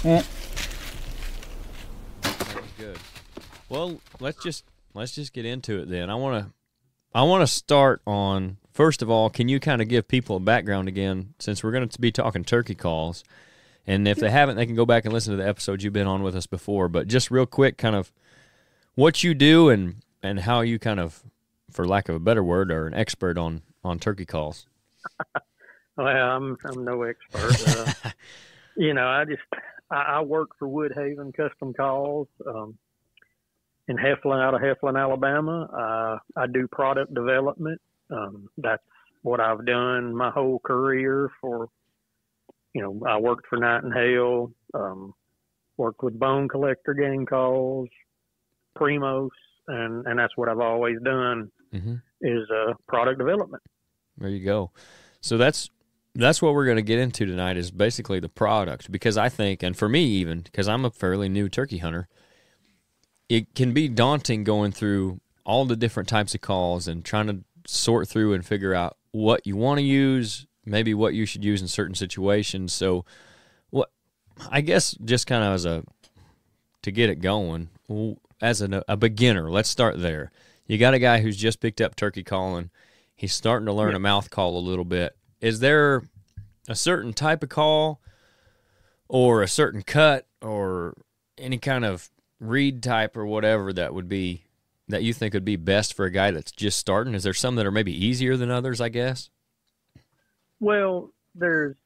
Yeah. Sounds good. Well, let's just get into it then. I want to start on, first of all, can you kind of give people a background again, since we're going to be talking turkey calls, and if they haven't, they can go back and listen to the episodes you've been on with us before. But just real quick, kind of what you do and how you kind of, for lack of a better word, are an expert on turkey calls. Well, I'm no expert. I work for Woodhaven Custom Calls in Heflin, out of Heflin, Alabama. I do product development. That's what I've done my whole career. I worked for Knight and Hale, worked with bone collector game calls, Primos, and that's what I've always done, is product development. There you go. So that's what we're going to get into tonight, is basically the product, because I think, and for me even, because I'm a fairly new turkey hunter, it can be daunting going through all the different types of calls and trying to sort through and figure out what you want to use, maybe what you should use in certain situations. So I guess just kind of to get it going, as a beginner, let's start there. You got a guy who's just picked up turkey calling. He's starting to learn a mouth call a little bit. Is there a certain type of call or a certain cut or any kind of reed type or whatever that you think would be best for a guy that's just starting? Is there some that are maybe easier than others, I guess? Well, there's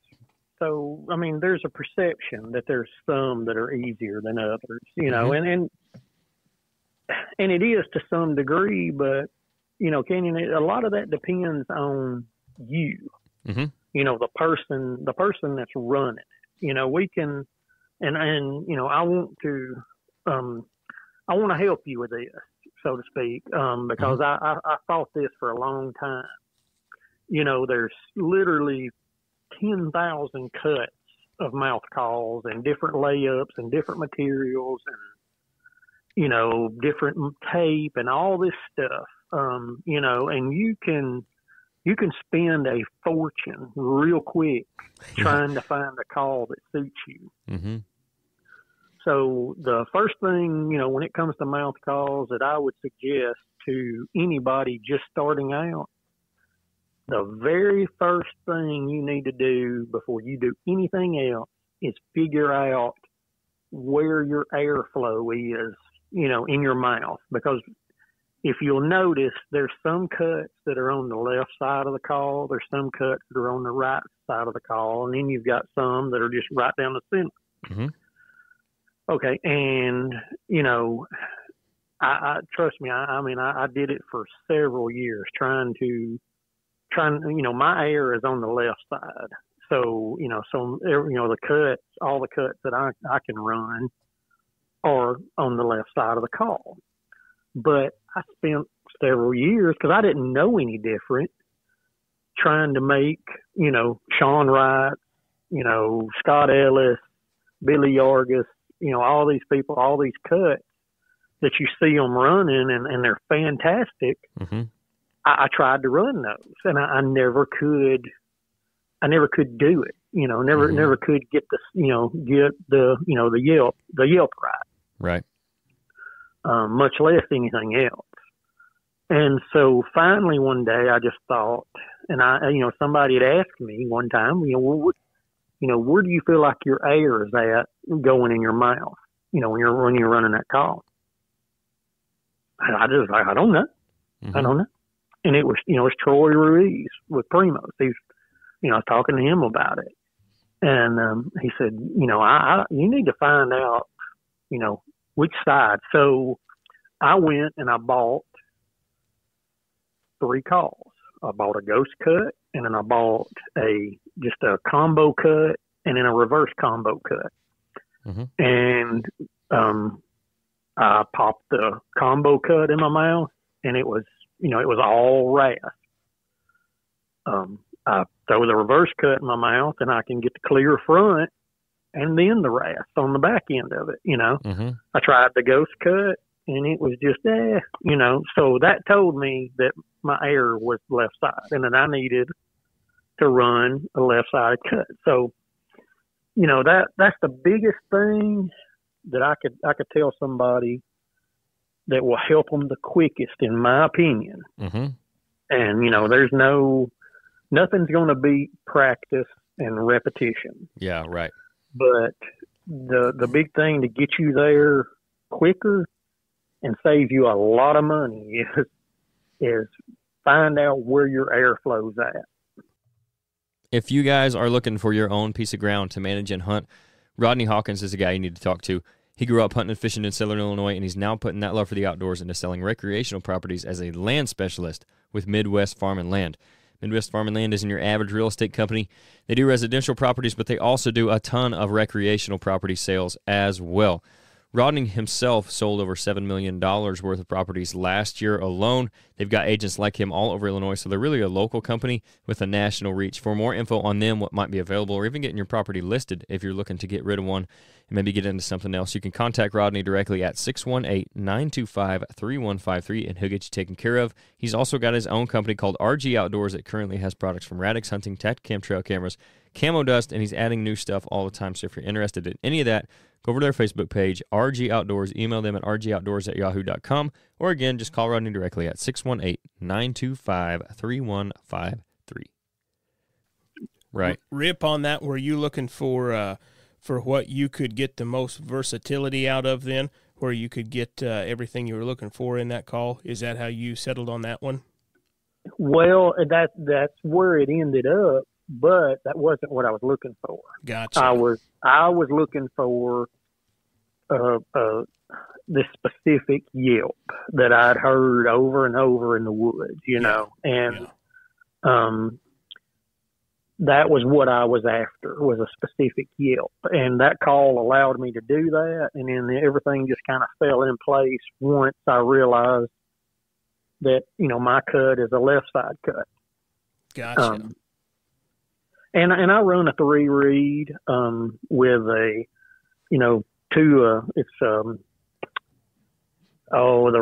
a perception that there's some that are easier than others, and it is to some degree, but, Kenyon, a lot of that depends on you, the person that's running it. We can, and I want to help you with this, so to speak, because I thought this for a long time. There's literally 10,000 cuts of mouth calls and different layups and different materials and, different tape and all this stuff. And you can spend a fortune real quick trying to find a call that suits you. Mm-hmm. So the first thing, when it comes to mouth calls, that I would suggest to anybody just starting out, the very first thing you need to do before you do anything else is figure out where your airflow is, in your mouth. Because if you'll notice, there's some cuts that are on the left side of the call. There's some cuts that are on the right side of the call. And then you've got some that are just right down the center. Mm-hmm. Okay. And, I trust me, I did it for several years trying, my air is on the left side. So, the cuts, all the cuts that I can run are on the left side of the call. But I spent several years, because I didn't know any different, trying to make, Sean Wright, Scott Ellis, Billy Yargis, all these people, all these cuts that you see them running and they're fantastic. Mm-hmm. I tried to run those, and I never could do it. Never could get the yelp right. Right. Much less anything else. And so finally one day I just thought, and somebody had asked me one time, where do you feel like your air is at going in your mouth? When you're running that call. I don't know. Mm-hmm. I don't know. And it was, it's Troy Ruiz with Primos. He's, I was talking to him about it. And he said, you need to find out, which side. So I went and I bought 3 calls. I bought a ghost cut, and then I bought just a combo cut, and then a reverse combo cut. Mm-hmm. And I popped the combo cut in my mouth, and it was all rasp. I throw the reverse cut in my mouth, and I can get the clear front and then the rasp on the back end of it, Mm-hmm. I tried the ghost cut, and it was just, So that told me that my air was left side, and that I needed to run a left-sided cut. So that's the biggest thing that I could tell somebody that will help them the quickest, in my opinion. Mm-hmm. And, there's nothing's going to beat practice and repetition. Yeah, right. But the big thing to get you there quicker and save you a lot of money is find out where your airflow's at. If you guys are looking for your own piece of ground to manage and hunt, Rodney Hawkins is the guy you need to talk to. He grew up hunting and fishing in Southern Illinois, and he's now putting that love for the outdoors into selling recreational properties as a land specialist with Midwest Farm and Land. Midwest Farm and Land isn't your average real estate company. They do residential properties, but they also do a ton of recreational property sales as well. Rodney himself sold over $7 million worth of properties last year alone. They've got agents like him all over Illinois, so they're really a local company with a national reach. For more info on them, what might be available, or even getting your property listed if you're looking to get rid of one and maybe get into something else, you can contact Rodney directly at 618-925-3153, and he'll get you taken care of. He's also got his own company called RG Outdoors that currently has products from Radix Hunting, Tactacam trail cameras, Camo Dust, and he's adding new stuff all the time. So if you're interested in any of that, go over to their Facebook page, RG Outdoors. Email them at rgoutdoors@yahoo.com. Or again, just call Rodney directly at 618-925-3153. Right. Rip, on that, were you looking for what you could get the most versatility out of then, where you could get everything you were looking for in that call? Is that how you settled on that one? Well, that's where it ended up, but that wasn't what I was looking for. Gotcha. I was looking for this specific yelp that I'd heard over and over in the woods, and that was what I was after, was a specific yelp. And that call allowed me to do that, and then everything just kind of fell in place once I realized that, my cut is a left side cut. Gotcha. And I run a 3-reed with a, two, it's the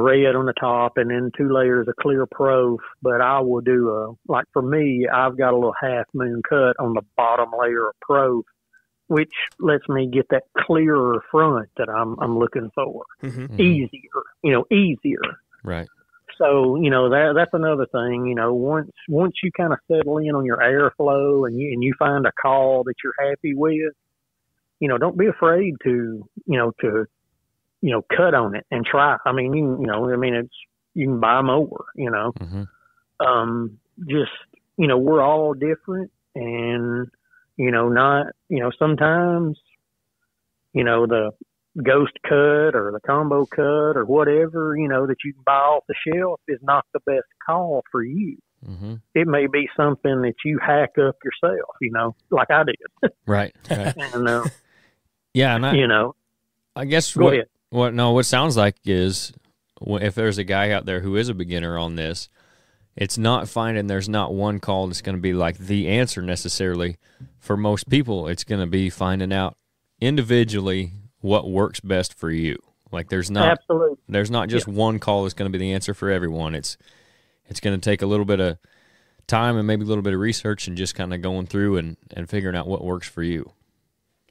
red on the top and then 2 layers of clear proof. But I will do like for me, I've got a little half moon cut on the bottom layer of proof, which lets me get that clearer front that I'm looking for. Mm-hmm. Easier. Right. So, that's another thing, once you kind of settle in on your airflow and you find a call that you're happy with, don't be afraid to cut on it and try. I mean, you can buy more, Mm-hmm. We're all different, and, sometimes, the ghost cut or the combo cut or whatever, that you can buy off the shelf is not the best call for you. Mm-hmm. It may be something that you hack up yourself, like I did. Right. And, yeah, and I guess go ahead. What sounds like is, if there's a guy out there who is a beginner on this, it's not finding there's not one call that's going to be like the answer necessarily. For most people, it's going to be finding out individually what works best for you. Like there's not just one call that's going to be the answer for everyone. It's going to take a little bit of time and maybe a little bit of research and just kind of going through and figuring out what works for you.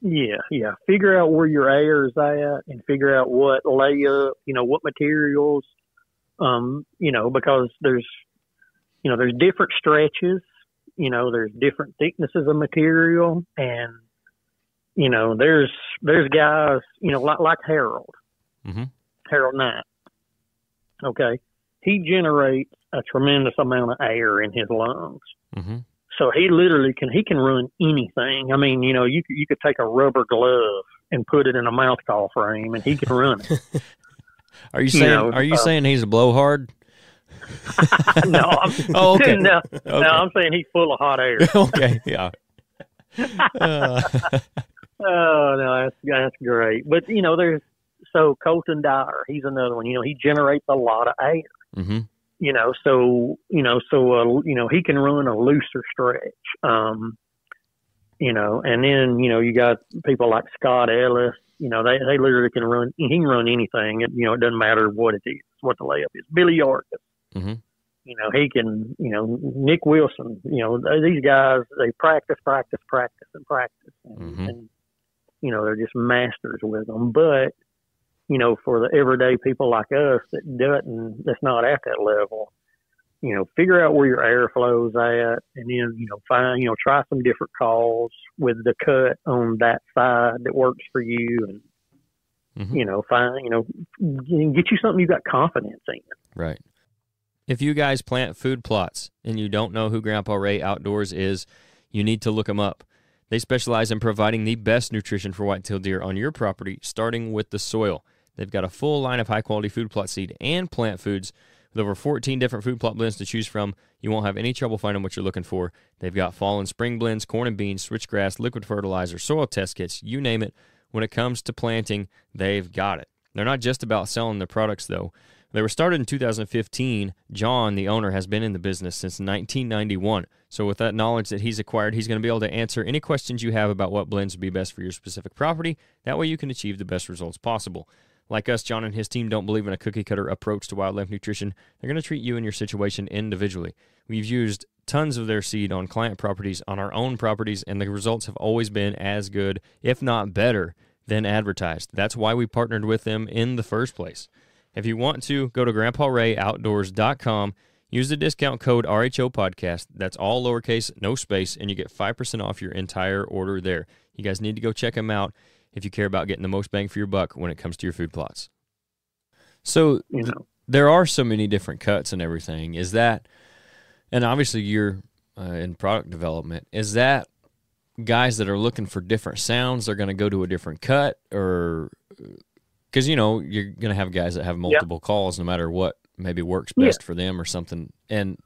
Yeah. Figure out where your air is at and figure out what layup, what materials, because there's different stretches, there's different thicknesses of material, and, there's guys, like Harold, mm-hmm. Harold Knight. Okay. He generates a tremendous amount of air in his lungs. Mm-hmm. So he literally can run anything. I mean, you could take a rubber glove and put it in a mouth call frame, and he can run it. Are you saying he's a blowhard? No, okay. No, I'm saying he's full of hot air. Okay, yeah. Oh no, that's great. But there's Colton Dyer. He's another one. He generates a lot of air. Mm-hmm. So he can run a looser stretch. And then you got people like Scott Ellis. They literally can run. He can run anything. It doesn't matter what it is, what the layup is. Billy Yarkus. Mm-hmm. He can. Nick Wilson. These guys, they practice, and mm-hmm. and they're just masters with them. But, for the everyday people like us that's not at that level, figure out where your airflow's at, and then, try some different calls with the cut on that side that works for you, and, get you something you got confidence in. Right. If you guys plant food plots and you don't know who Grandpa Ray Outdoors is, you need to look them up. They specialize in providing the best nutrition for whitetail deer on your property, starting with the soil. They've got a full line of high-quality food plot seed and plant foods with over 14 different food plot blends to choose from. You won't have any trouble finding what you're looking for. They've got fall and spring blends, corn and beans, switchgrass, liquid fertilizer, soil test kits, you name it. When it comes to planting, they've got it. They're not just about selling their products, though. They were started in 2015. John, the owner, has been in the business since 1991. So with that knowledge that he's acquired, he's going to be able to answer any questions you have about what blends would be best for your specific property. That way you can achieve the best results possible. Like us, John and his team don't believe in a cookie-cutter approach to wildlife nutrition. They're going to treat you and your situation individually. We've used tons of their seed on client properties, on our own properties, and the results have always been as good, if not better, than advertised. That's why we partnered with them in the first place. If you want to, go to grandparayOutdoors.com, use the discount code RHO Podcast. That's all lowercase, no space, and you get 5% off your entire order there. You guys need to go check them out if you care about getting the most bang for your buck when it comes to your food plots. So there are so many different cuts and everything. Is that, and obviously you're in product development, is that guys that are looking for different sounds are going to go to a different cut, or because you're going to have guys that have multiple calls no matter what maybe works best for them or something? And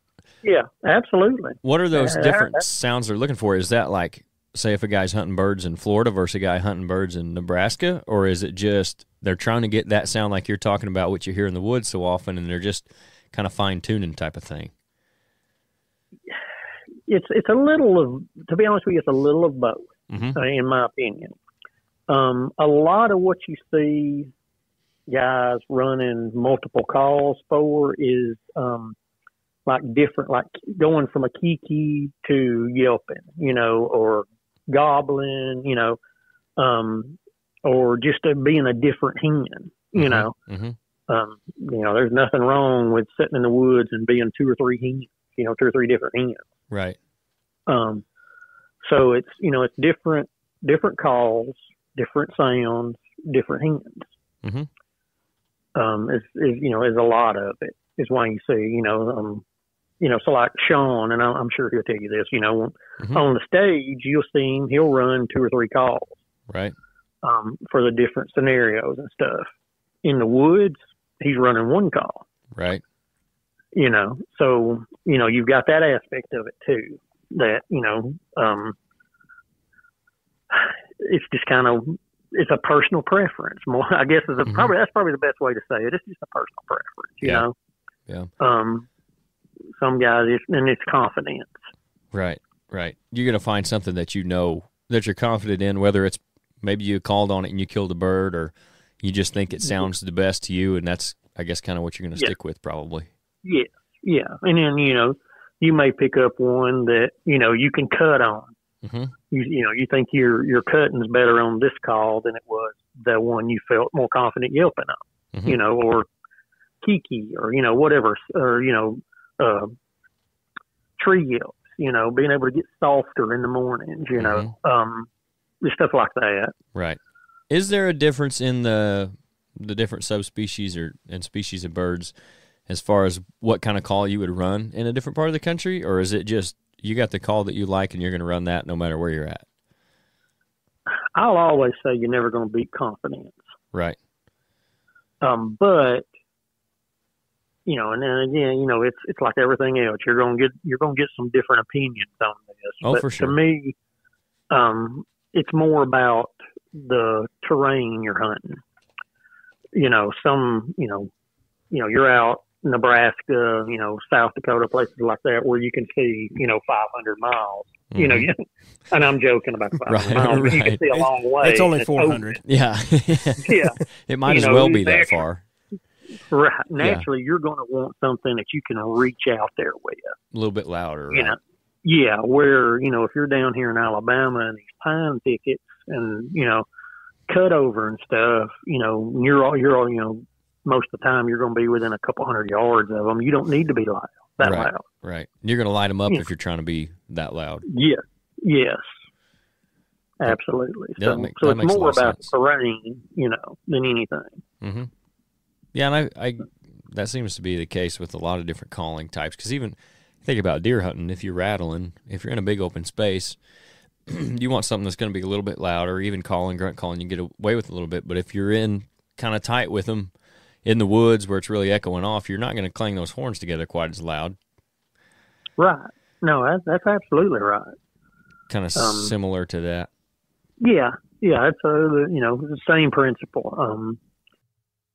absolutely. What are those different sounds they're looking for? Is that like, say, if a guy's hunting birds in Florida versus a guy hunting birds in Nebraska, or is it just they're trying to get that sound like you're talking about, what you hear in the woods so often, and they're just kind of fine-tuning type of thing? It's a little of, to be honest with you, it's a little of both, in my opinion. A lot of what you see guys running multiple calls for is like different, like going from a kiki to yelping, or gobbling, or just being a different hen, there's nothing wrong with sitting in the woods and being two or three hens, 2 or 3 different hens. Right. So it's, it's different calls, different sounds, different hens. Is a lot of it is why you see, so like Sean, and I'm sure he'll tell you this, on the stage, you'll see him, he'll run 2 or 3 calls. Right. For the different scenarios and stuff. In the woods, he's running 1 call. Right. So, you've got that aspect of it too, that, it's just kind of, it's a personal preference more, I guess that's probably the best way to say it. It's just a personal preference, you know? Yeah. Some guys, it's confidence. Right. You're going to find something that that you're confident in, whether it's maybe you called on it and you killed a bird, or you just think it sounds the best to you, and that's, I guess, kind of what you're going to stick with probably. Yeah. And then, you may pick up one that, you can cut on. You think your cutting's better on this call than it was the one you felt more confident yelping on, or kiki, or, whatever, or, tree yelps, being able to get softer in the mornings, just stuff like that. Right. Is there a difference in the different subspecies and species of birds as far as what kind of call you would run in a different part of the country, or is it just you got the call that you like and you're going to run that no matter where you're at? I'll always say you're never going to beat confidence. Right. But and then again, it's like everything else. You're going to get some different opinions on this. Oh, for sure. To me, it's more about the terrain you're hunting. You're out Nebraska, South Dakota, places like that where you can see, 500 miles. And I'm joking about 500 miles. But you can see a long way. It's only 400. Yeah. It might as well be that far. Right. Naturally, you're going to want something that you can reach out there with. A little bit louder. Right? Yeah. Where, if you're down here in Alabama and these pine thickets and, cut over and stuff, you're most of the time you're going to be within a couple 100 yards of them. You don't need to be loud, loud. Right. You're going to light them up if you're trying to be that loud. Yes. Absolutely. So it's more about terrain, than anything. Mm-hmm. Yeah, and I that seems to be the case with a lot of different calling types. Because even think about deer hunting, if you're in a big open space, you want something that's going to be a little bit louder. Even grunt calling, you get away with a little bit. But if you're in kind of tight with them in the woods where it's really echoing off, you're not going to clang those horns together quite as loud. Right. No, that's absolutely right. Kind of similar to that. Yeah. It's the same principle.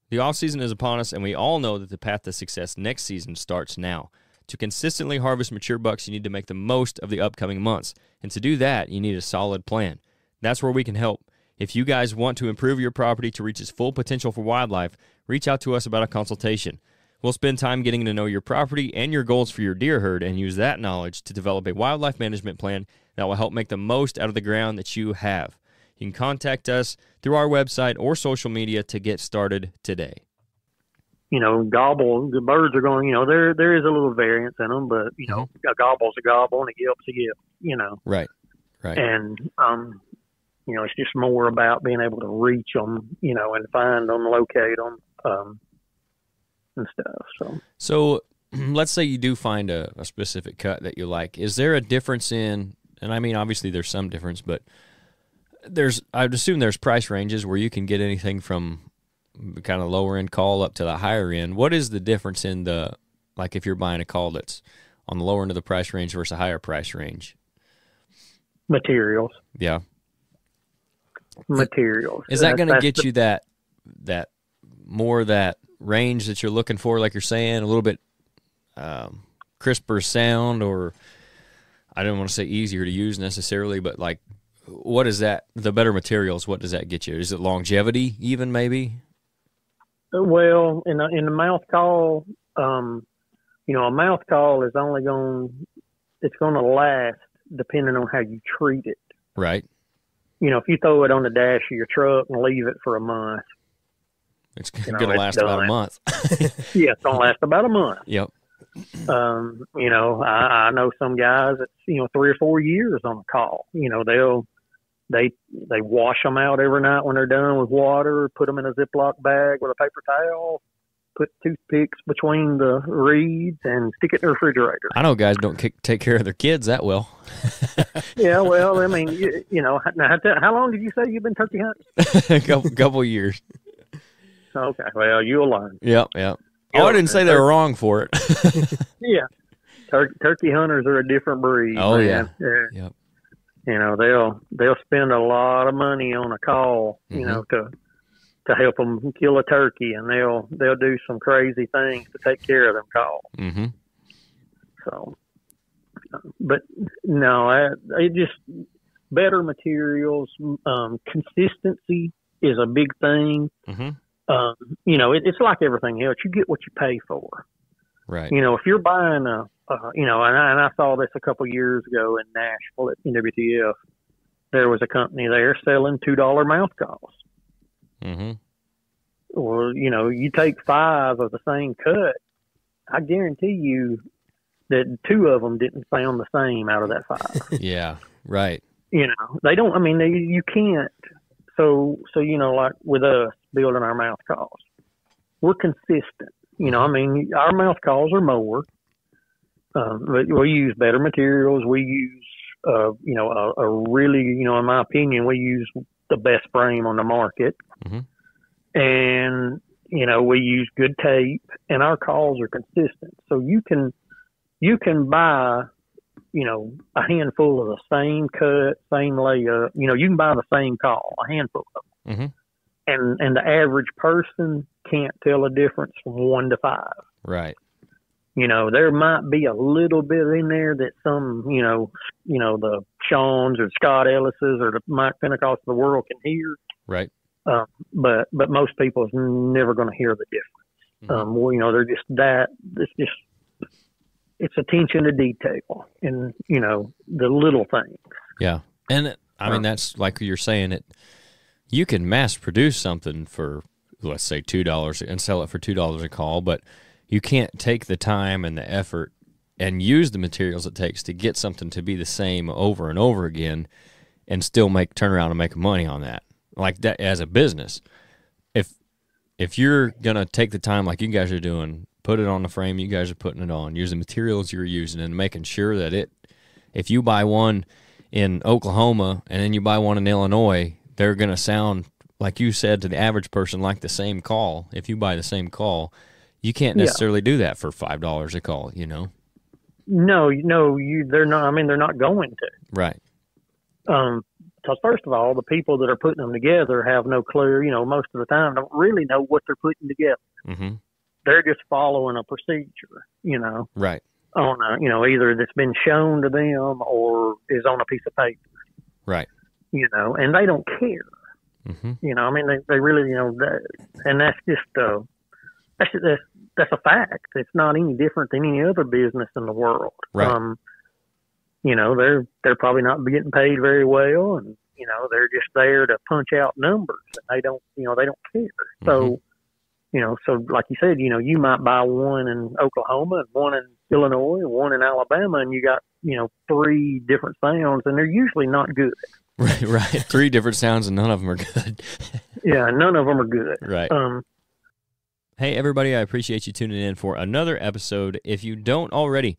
The off season is upon us, and we all know that the path to success next season starts now. To consistently harvest mature bucks, you need to make the most of the upcoming months, and to do that, you need a solid plan. That's where we can help. If you guys want to improve your property to reach its full potential for wildlife, reach out to us about a consultation. We'll spend time getting to know your property and your goals for your deer herd and use that knowledge to develop a wildlife management plan that will help make the most out of the ground that you have. You can contact us through our website or social media to get started today. Gobble, the birds are going, there is a little variance in them, but, a gobble's a gobble and a yelp's a yelp, Right. And, it's just more about being able to reach them, and find them, locate them, and stuff. So let's say you do find a specific cut that you like. Is there a difference in, and I mean, obviously there's some difference, but I'd assume there's price ranges where you can get anything from kind of lower end call up to the higher end. What is the difference in if you're buying a call that's on the lower end of the price range versus a higher price range? Materials. Yeah. Materials. Is that going to get you that range that you're looking for, like you're saying, a little bit crisper sound, or I don't want to say easier to use necessarily, but what is that, the better materials, what does that get you? Is it longevity even maybe? Well, in the mouth call, a mouth call is only it's going to last depending on how you treat it. Right. If you throw it on the dash of your truck and leave it for a month, it's going to last about a month. Yeah, it's going to last about a month. Yep. I know some guys that's 3 or 4 years on a call. They wash them out every night when they're done with water, put them in a Ziploc bag with a paper towel, put toothpicks between the reeds, and stick it in the refrigerator. I know guys don't take care of their kids that well. Yeah, well, I mean, how long did you say you've been turkey hunting? a couple years. Okay, well, you'll learn. Yep. Oh, I didn't say they were wrong for it. Yeah. Turkey hunters are a different breed. Oh, man. Yeah. Yep. They'll spend a lot of money on a call, to help them kill a turkey, and they'll do some crazy things to take care of them calls. Mm-hmm. So, but no, it just better materials. Consistency is a big thing. Mm-hmm. It's like everything else. You get what you pay for. Right. If you're buying and I saw this a couple of years ago in Nashville at NWTF, there was a company there selling $2 mouth calls. Mm-hmm. Well, you take 5 of the same cut, I guarantee you that 2 of them didn't sound the same out of that 5. Yeah, right. They don't, you can't. So, like with us building our mouth calls, we're consistent. Our mouth calls are more. We use better materials. We use, a really, in my opinion, we use the best frame on the market. Mm-hmm. And, we use good tape, and our calls are consistent. So you can buy, a handful of the same cut, same layup. You can buy the same call, a handful of them. Mm-hmm. And the average person can't tell a difference from 1 to 5. Right. There might be a little bit in there that some, the Sean's or Scott Ellis's or the Mike Pentecost of the world can hear. Right. But most people is never going to hear the difference. Mm-hmm. They're just that. It's attention to detail and, the little things. Yeah. And I mean, that's like you're saying it. you can mass produce something for, let's say, $2 and sell it for $2 a call, but you can't take the time and the effort and use the materials it takes to get something to be the same over and over again and still turn around and make money on that. Like that as a business. If you're going to take the time like you guys are doing, put it on the frame you guys are putting it on, use the materials you're using, and making sure that if you buy one in Oklahoma and then you buy one in Illinois, they're going to sound, like you said, to the average person like the same call. If you buy the same call, you can't necessarily do that for $5 a call, you know? No, they're not. I mean, they're not going to. Right. Because first of all, the people that are putting them together have no clue. You know, most of the time, don't really know what they're putting together. Mm-hmm. They're just following a procedure. You know. Right. On either that's been shown to them or is on a piece of paper. Right. You know, and they don't care. Mm-hmm. You know, I mean, they really, and that's just that's a fact. It's not any different than any other business in the world. Right. You know, they're probably not getting paid very well, and you know, they're just there to punch out numbers, and they don't care. Mm-hmm. So, so like you said, you might buy one in Oklahoma and one in Illinois and one in Alabama, and you got 3 different sounds, and they're usually not good. Right. 3 different sounds, and none of them are good. Yeah, none of them are good. Right. Hey, everybody, I appreciate you tuning in for another episode. If you don't already,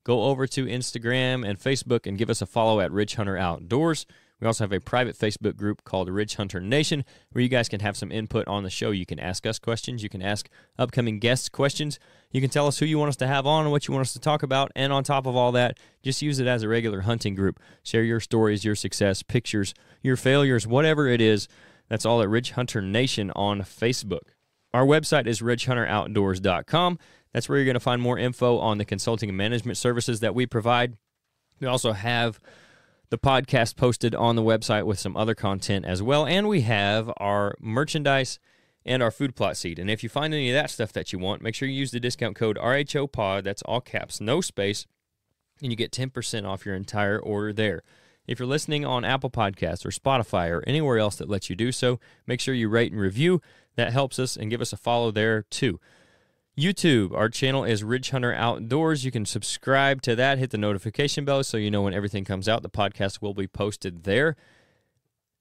go over to Instagram and Facebook and give us a follow at Ridgehunteroutdoors. We also have a private Facebook group called Ridge Hunter Nation where you guys can have some input on the show. You can ask us questions. You can ask upcoming guests questions. You can tell us who you want us to have on and what you want us to talk about. And on top of all that, just use it as a regular hunting group. Share your stories, your success, pictures, your failures, whatever it is. That's all at Ridge Hunter Nation on Facebook. Our website is ridgehunteroutdoors.com. That's where you're going to find more info on the consulting and management services that we provide. We also have the podcast posted on the website with some other content as well, and we have our merchandise and our food plot seed. And if you find any of that stuff that you want, make sure you use the discount code RHOPOD, that's all caps, no space, and you get 10% off your entire order there. If you're listening on Apple Podcasts or Spotify or anywhere else that lets you do so, make sure you rate and review. That helps us, and give us a follow there too. YouTube, our channel is Ridge Hunter Outdoors. You can subscribe to that, hit the notification bell so you know when everything comes out. The podcast will be posted there,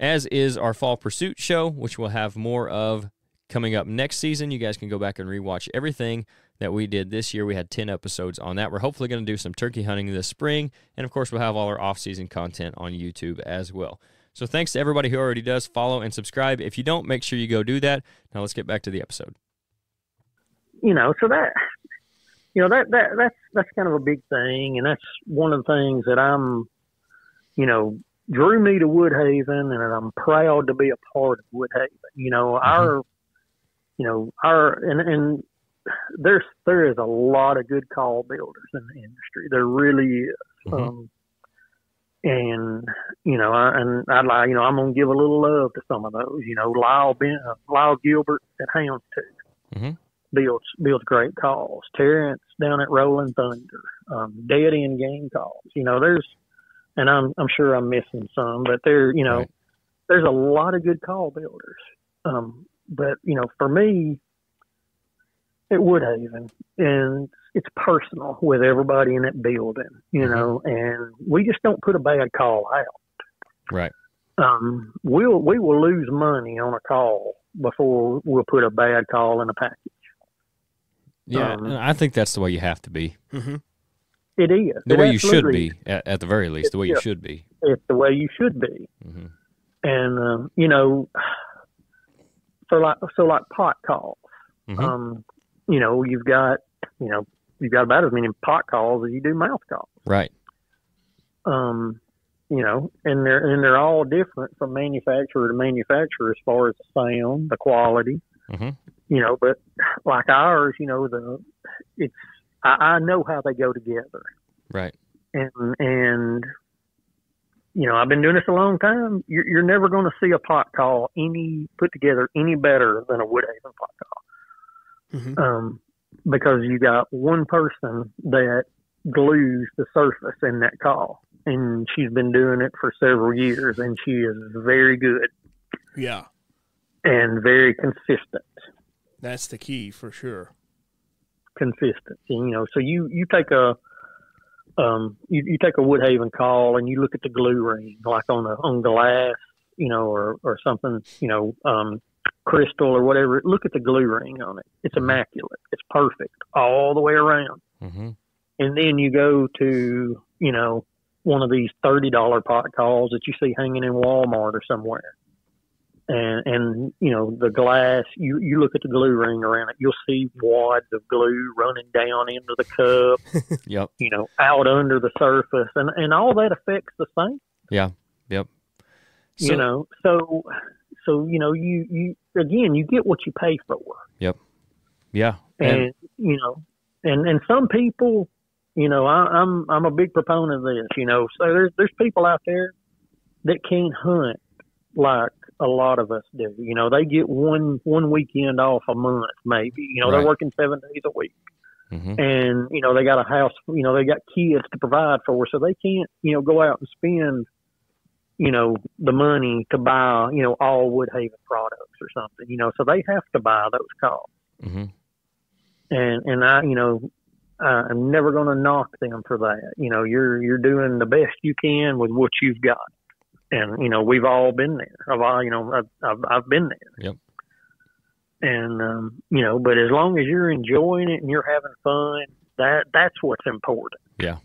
as is our Fall Pursuit show, which we'll have more of coming up next season. You guys can go back and rewatch everything that we did this year. We had 10 episodes on that. We're hopefully going to do some turkey hunting this spring, and of course we'll have all our off-season content on YouTube as well. So thanks to everybody who already does follow and subscribe. If you don't, make sure you go do that. Now let's get back to the episode. So that's kind of a big thing, and that's one of the things that I'm, drew me to Woodhaven, and I'm proud to be a part of Woodhaven. And there is a lot of good call builders in the industry. There really is. Mm-hmm. I'm gonna give a little love to some of those. Lyle Gilbert at Houndstooth. Mm-hmm. Builds great calls. Terrence down at Rolling Thunder, dead end game calls. And I'm sure I'm missing some, but Right. There's a lot of good call builders. But for me, at Woodhaven, and it's personal with everybody in that building, and we just don't put a bad call out. Right. We will lose money on a call before we'll put a bad call in a package. Yeah, and I think that's the way you have to be. Mm-hmm. It is. The way you should be, at the very least, the way you should be. It's the way you should be. Mm-hmm. And, so like pot calls, Mm-hmm. you've got about as many pot calls as you do mouth calls. Right. And they're all different from manufacturer to manufacturer as far as the sound, the quality. Mm-hmm. But like ours, I know how they go together. Right. And I've been doing this a long time. You're never going to see a pot call put together any better than a Woodhaven pot call. Mm-hmm. Because you got one person that glues the surface in that call, and she's been doing it for several years, and she is very good. Yeah. and very consistent. That's the key for sure. Consistent. So you take a you take a Woodhaven call and you look at the glue ring, like on glass, or something, crystal or whatever. Look at the glue ring on it. It's immaculate. It's perfect all the way around. Mm-hmm. And then you go to, one of these $30 pot calls that you see hanging in Walmart or somewhere. And the glass, you look at the glue ring around it, you'll see wads of glue running down into the cup, yep. Out under the surface, and all that affects the same. Yeah. Yep. So, you again, you get what you pay for. Yep. Yeah. And and some people, I'm a big proponent of this, so there's people out there that can't hunt like a lot of us do. They get one weekend off a month, maybe. Right. They're working 7 days a week. Mm-hmm. And, they got a house, they got kids to provide for, so they can't, go out and spend, the money to buy, all Woodhaven products or something, so they have to buy those calls. Mm-hmm. And I'm never going to knock them for that. You're doing the best you can with what you've got. And, we've all been there. I've been there. Yep. And, but as long as you're enjoying it and you're having fun, that's what's important. Yeah.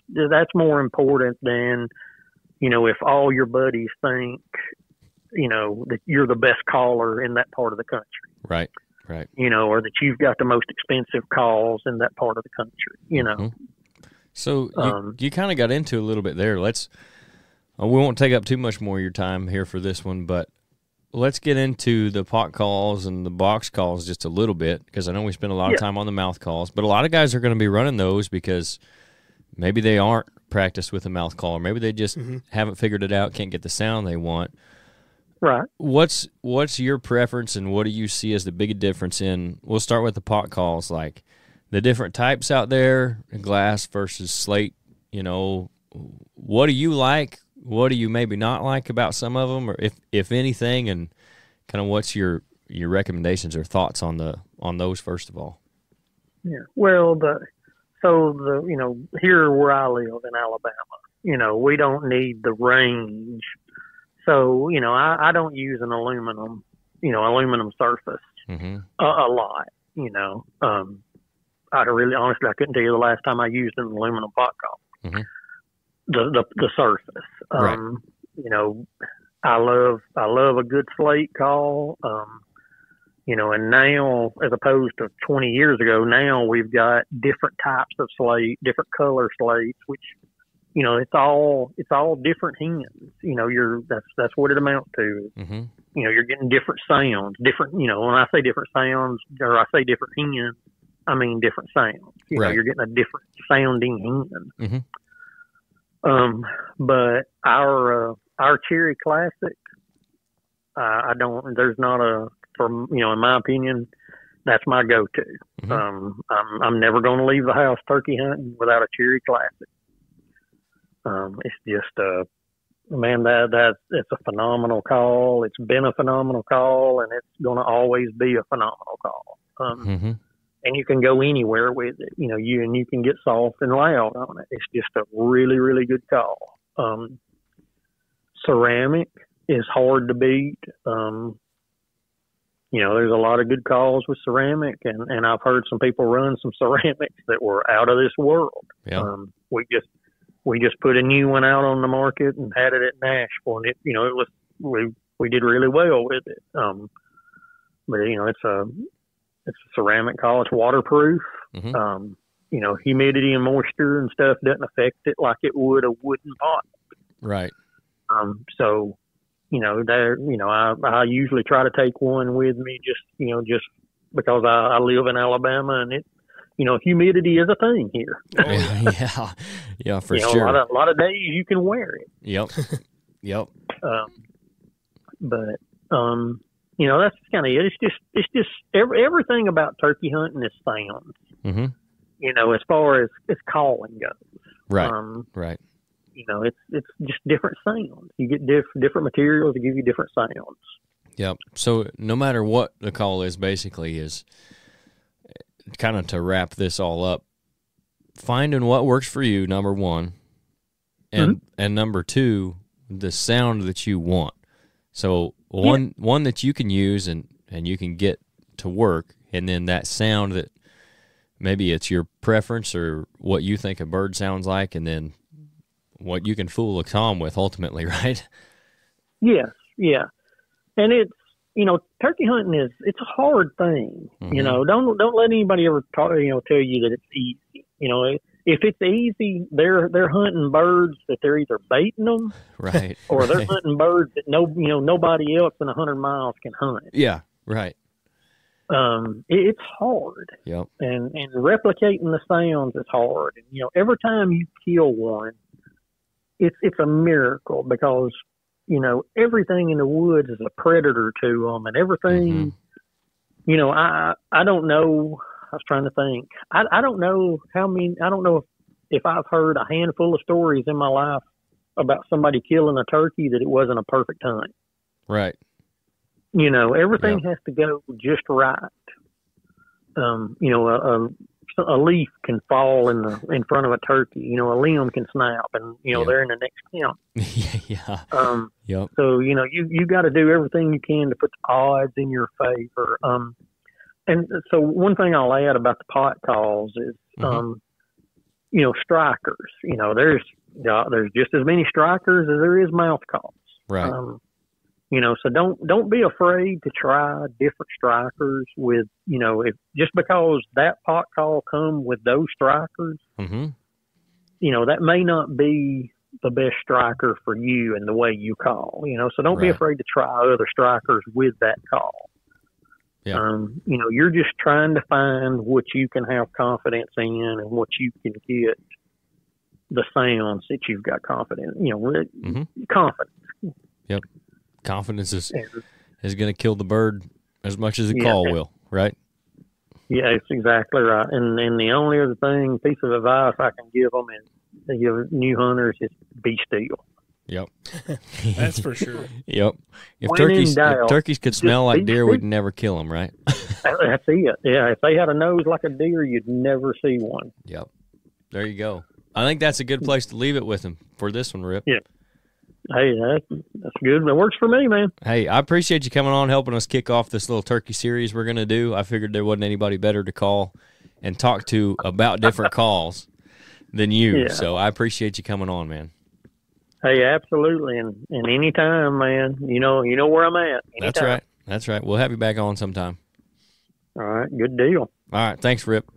That's more important than, if all your buddies think, that you're the best caller in that part of the country. Right. Right. Or that you've got the most expensive calls in that part of the country, Mm-hmm. So you kind of got into a little bit there. We won't take up too much more of your time here for this one, but let's get into the pot calls and the box calls just a little bit, because I know we spend a lot of time on the mouth calls, but a lot of guys are going to be running those because maybe they aren't practiced with a mouth call, or maybe they just haven't figured it out, can't get the sound they want. Right. What's your preference, and what do you see as the big difference in, we'll start with the pot calls, like the different types out there, glass versus slate, what do you like? What do you maybe not like about some of them, or if anything, and kind of what's your recommendations or thoughts on those first of all? Yeah. Well, here where I live in Alabama, we don't need the range. So, I don't use an aluminum surface a lot, honestly, I couldn't tell you the last time I used an aluminum pot call. Mm-hmm. The surface. Right. I love a good slate call. And now, as opposed to 20 years ago, now we've got different types of slate, different color slates, which, it's all different hands. That's what it amounts to. Mm-hmm. You're getting different sounds, different, when I say different sounds, or I say different hands, I mean different sounds. Right. You're getting a different sounding hand. Mm-hmm. But our Cherry Classic, there's not in my opinion, that's my go-to. Mm-hmm. I'm never going to leave the house turkey hunting without a Cherry Classic. It's just, it's a phenomenal call. It's been a phenomenal call, and it's going to always be a phenomenal call. Mm-hmm. And you can go anywhere with it, you can get soft and loud on it. It's just a really, really good call. Ceramic is hard to beat. There's a lot of good calls with ceramic, and I've heard some people run some ceramics that were out of this world. Yeah. We just put a new one out on the market and had it at Nashville, and we did really well with it. But it's a ceramic call. It's waterproof. Mm-hmm. Humidity and moisture and stuff doesn't affect it like it would a wooden pot. Right. So, I usually try to take one with me just because I live in Alabama, and humidity is a thing here. Yeah, for sure. A lot of days you can wear it. Yep. But that's kind of it. It's just everything about turkey hunting is sounds. Mm-hmm. As far as calling goes. Right. Right. It's just different sounds. You get different materials to give you different sounds. Yep. So no matter what the call is, basically, is kind of to wrap this all up, finding what works for you, number one, and number two, the sound that you want. So one that you can use and you can get to work, and then that sound that maybe it's your preference or what you think a bird sounds like, and then what you can fool a tom with ultimately, right? Yes, yeah. And it's, turkey hunting it's a hard thing. Don't let anybody ever tell you that it's easy. If it's easy, they're hunting birds that they're either baiting them, right, or they're hunting birds that nobody else in 100 miles can hunt. Yeah, right. It's hard. Yep. And replicating the sounds is hard. And every time you kill one, it's a miracle, because everything in the woods is a predator to them, and everything. I don't know. I was trying to think. I don't know how many. I don't know if I've heard a handful of stories in my life about somebody killing a turkey that it wasn't a perfect hunt. Right. Everything has to go just right. A leaf can fall in front of a turkey. A limb can snap, and they're in the next camp. Yeah. Yep. So you got to do everything you can to put the odds in your favor. And so one thing I'll add about the pot calls is, strikers. There's just as many strikers as there is mouth calls. Right. So don't be afraid to try different strikers with, if just because that pot call come with those strikers, that may not be the best striker for you and the way you call, so don't be afraid to try other strikers with that call. Yeah. You're just trying to find what you can have confidence in and what you can get the sounds that you've got confidence, confidence. Yep. Confidence is going to kill the bird as much as the call will, right? Yeah, it's exactly right. And the only other piece of advice I can give them is to give new hunters is be still. Yep. That's for sure. Yep. If turkeys could smell like deer, we'd never kill them, right? That's it. Yeah, if they had a nose like a deer, you'd never see one. Yep. There you go. I think that's a good place to leave it with them for this one, Rip. Yeah. Hey, that's good. It works for me, man. Hey, I appreciate you coming on, helping us kick off this little turkey series we're going to do. I figured there wasn't anybody better to call and talk to about different calls than you. Yeah. So I appreciate you coming on, man. Hey, absolutely. And anytime, man, you know where I'm at. Anytime. That's right. We'll have you back on sometime. All right. Good deal. All right. Thanks, Rip.